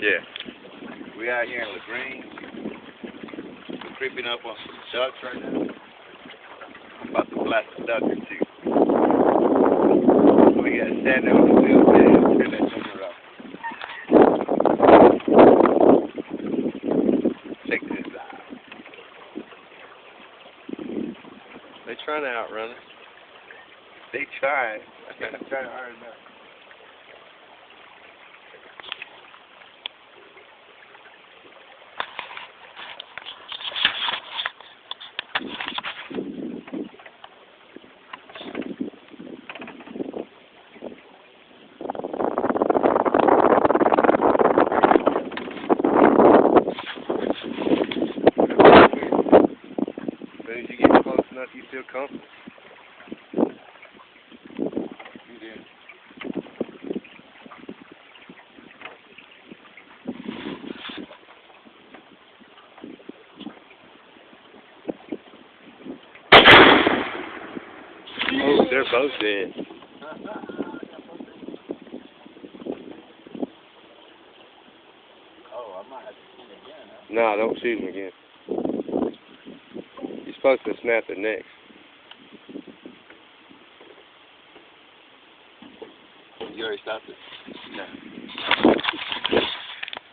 Yeah. We out here in LaGrange. We're creeping up on some ducks right now. I'm about to blast a duck or two. We got standing on the wheel pad. Turn that camera up. Check this out. They trying to outrun us. They trying. Trying hard enough. As soon as you get close enough, you feel comfortable. You did. Oh, they're both dead. Oh, I might have to shoot again, huh? No, don't shoot them again. You're supposed to snap their necks. You already stopped it? No.